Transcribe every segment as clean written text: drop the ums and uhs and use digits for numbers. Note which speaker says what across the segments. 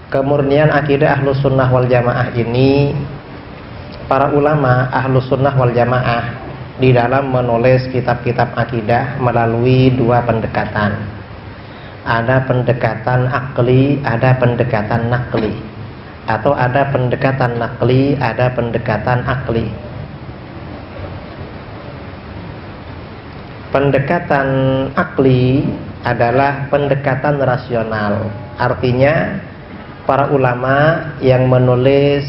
Speaker 1: kemurnian akidah Ahlus Sunnah wal Jamaah ini, para ulama Ahlus Sunnah wal Jamaah di dalam menulis kitab-kitab akidah melalui dua pendekatan. Ada pendekatan akli, ada pendekatan nakli, atau ada pendekatan nakli, ada pendekatan akli. Pendekatan akli adalah pendekatan rasional, artinya para ulama yang menulis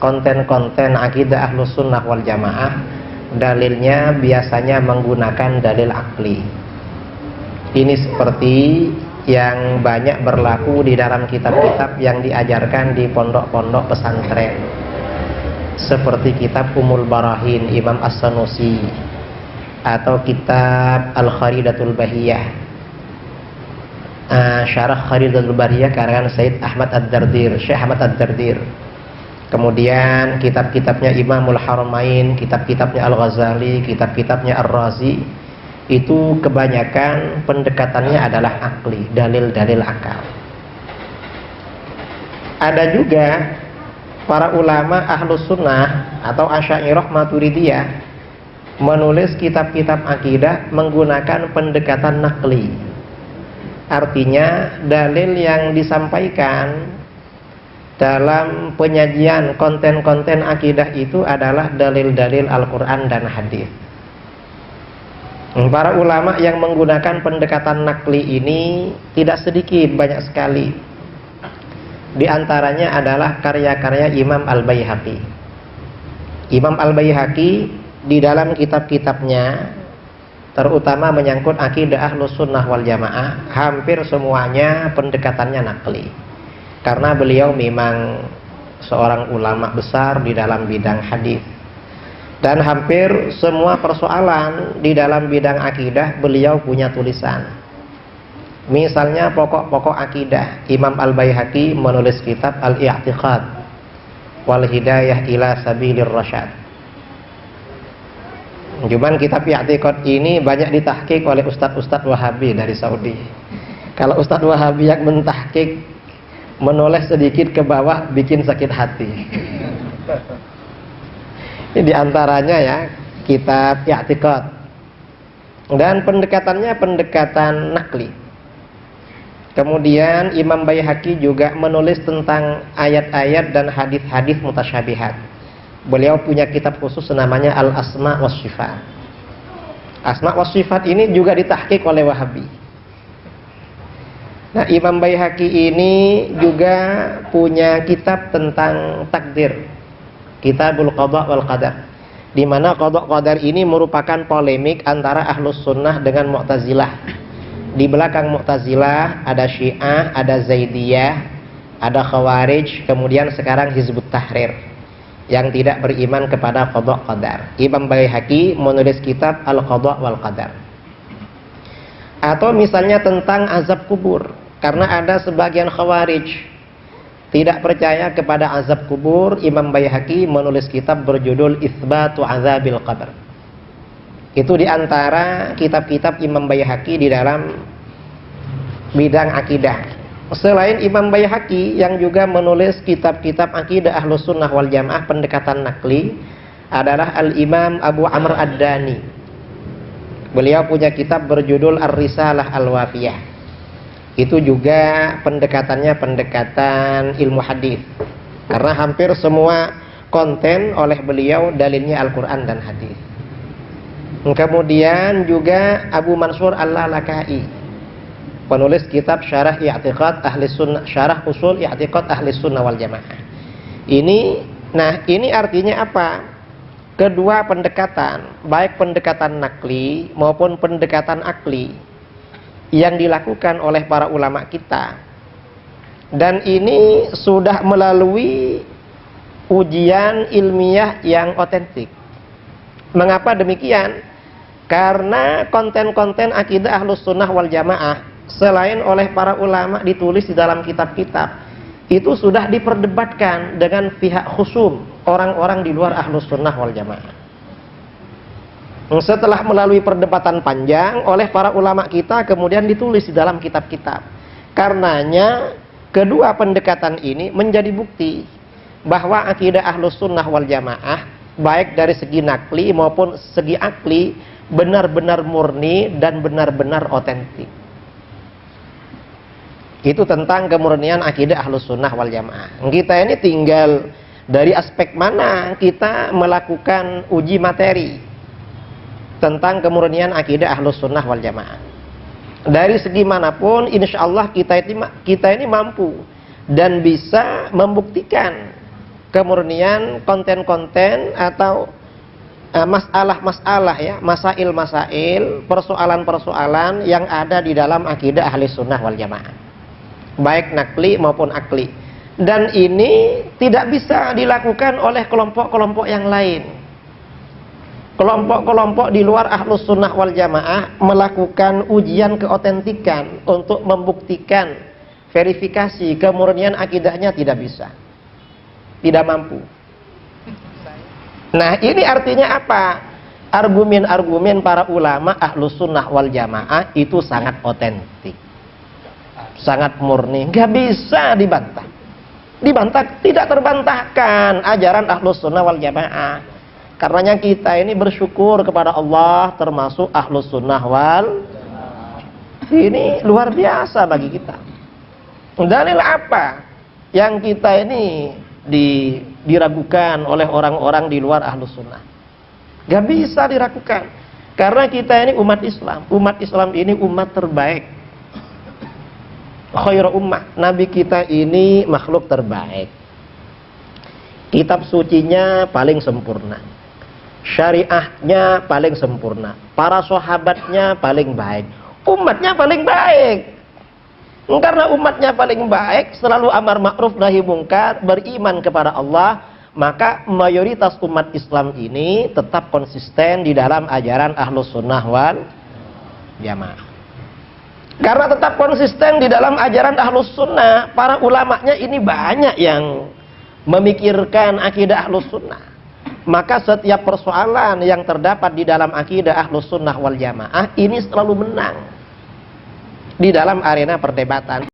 Speaker 1: konten-konten akidah Ahlus Sunnah wal Jamaah, dalilnya biasanya menggunakan dalil akli. Ini seperti yang banyak berlaku di dalam kitab-kitab yang diajarkan di pondok-pondok pesantren, seperti kitab Ummul Barahin Imam As-Sanusi, atau kitab Al-Kharidatul Bahiyah, Syarah Kharidatul Bahiyah karangan Syekh Ahmad Ad-Dardir. Kemudian kitab-kitabnya Imamul Haramain, kitab-kitabnya Al-Ghazali, kitab-kitabnya Ar-Razi, itu kebanyakan pendekatannya adalah akli, dalil-dalil akal. Ada juga para ulama Ahlus Sunnah atau Asy'ariyah Maturidiyah menulis kitab-kitab akidah menggunakan pendekatan nakli. Artinya dalil yang disampaikan dalam penyajian konten-konten akidah itu adalah dalil-dalil Al-Quran dan hadis. Para ulama yang menggunakan pendekatan nakli ini tidak sedikit, banyak sekali. Di antaranya adalah karya-karya Imam Al-Baihaqi. Imam Al-Baihaqi di dalam kitab-kitabnya, terutama menyangkut akidah Ahlus Sunnah wal Jamaah, hampir semuanya pendekatannya nakli. Karena beliau memang seorang ulama besar di dalam bidang hadis. Dan hampir semua persoalan di dalam bidang akidah beliau punya tulisan. Misalnya pokok-pokok akidah, Imam Al-Baihaqi menulis kitab Al-I'tiqad wal Hidayah ila Sabilir Rasyad. Cuman kitab I'tiqad ini banyak ditahqiq oleh ustadz-ustadz Wahabi dari Saudi. Kalau ustadz Wahabi yang mentahqiq, menulis sedikit ke bawah bikin sakit hati. Ini diantaranya ya kitab I'tiqad. Dan pendekatannya pendekatan nakli. Kemudian Imam Baihaqi juga menulis tentang ayat-ayat dan hadis-hadis mutasyabihat. Beliau punya kitab khusus namanya Al-Asma was Sifat. Asma was Sifat ini juga ditahqiq oleh Wahabi. Nah, Imam Baihaqi ini juga punya kitab tentang takdir, Kitabul Qada wal Qadar, di mana qada qadar ini merupakan polemik antara Ahlus Sunnah dengan Mu'tazilah. Di belakang Mu'tazilah ada Syiah, ada Zaidiyah, ada Khawarij, kemudian sekarang Hizbut Tahrir yang tidak beriman kepada qada qadar. Imam Baihaqi menulis kitab Al-Qada wal Qadar. Atau misalnya tentang azab kubur, karena ada sebagian Khawarij tidak percaya kepada azab kubur. Imam Baihaqi menulis kitab berjudul Itsbatu Azabil Qabr. Itu diantara kitab-kitab Imam Baihaqi di dalam bidang akidah. Selain Imam Baihaqi yang juga menulis kitab-kitab akidah Ahlus Sunnah wal Jamaah pendekatan nakli adalah Al-Imam Abu Amr Ad-Dani. Beliau punya kitab berjudul Ar-Risalah Al-Wafiyah. Itu juga pendekatannya pendekatan ilmu hadis. Karena hampir semua konten oleh beliau dalilnya Al-Quran dan hadis. Kemudian juga Abu Mansur Al-Lalaka'i, penulis kitab Syarah I'tiqad Ahli Sunnah, Syarah Usul I'tiqad Ahli Sunnah wal Jamaah. Ini artinya apa? Kedua pendekatan, baik pendekatan nakli maupun pendekatan akli yang dilakukan oleh para ulama kita, dan ini sudah melalui ujian ilmiah yang otentik. Mengapa demikian? Karena konten-konten akidah Ahlus Sunnah wal Jamaah selain oleh para ulama ditulis di dalam kitab-kitab, itu sudah diperdebatkan dengan pihak khusum, orang-orang di luar Ahlus Sunnah wal Jamaah. Setelah melalui perdebatan panjang oleh para ulama kita, kemudian ditulis di dalam kitab-kitab. Karenanya Kedua pendekatan ini menjadi bukti bahwa akidah Ahlus Sunnah wal Jamaah baik dari segi nakli maupun segi akli benar-benar murni dan benar-benar otentik. Itu tentang kemurnian akidah Ahlus Sunnah wal Jamaah. Kita ini tinggal dari aspek mana kita melakukan uji materi tentang kemurnian akidah Ahlus Sunnah wal Jamaah. Dari segi manapun, insya Allah kita ini mampu dan bisa membuktikan kemurnian konten-konten atau masalah-masalah ya, masail-masail, persoalan-persoalan yang ada di dalam akidah Ahli Sunnah wal Jamaah, baik nakli maupun akli. Dan ini tidak bisa dilakukan oleh kelompok-kelompok yang lain. Kelompok-kelompok di luar Ahlus Sunnah wal Jamaah melakukan ujian keotentikan untuk membuktikan verifikasi kemurnian akidahnya tidak bisa, tidak mampu. Nah, ini artinya apa? Argumen-argumen para ulama Ahlus Sunnah wal Jamaah itu sangat otentik, sangat murni, nggak bisa dibantah. Dibantah, tidak terbantahkan ajaran Ahlus Sunnah wal Jamaah. Karenanya kita ini bersyukur kepada Allah termasuk Ahlus Sunnah wal Jamaah. Ini luar biasa bagi kita. Dalil apa yang kita ini diragukan oleh orang-orang di luar Ahlus Sunnah? Gak bisa diragukan. Karena kita ini umat Islam. Umat Islam ini umat terbaik. Khairu ummah. Nabi kita ini makhluk terbaik. Kitab sucinya paling sempurna. Syariahnya paling sempurna, para sahabatnya paling baik, umatnya paling baik. Karena umatnya paling baik, selalu amar ma'ruf nahi mungkar, beriman kepada Allah, maka mayoritas umat Islam ini tetap konsisten di dalam ajaran Ahlus Sunnah wal Jamaah. Karena tetap konsisten di dalam ajaran Ahlus Sunnah, para ulamanya ini banyak yang memikirkan akidah Ahlus Sunnah. Maka setiap persoalan yang terdapat di dalam akidah Ahlus Sunnah wal Jamaah ini selalu menang di dalam arena perdebatan.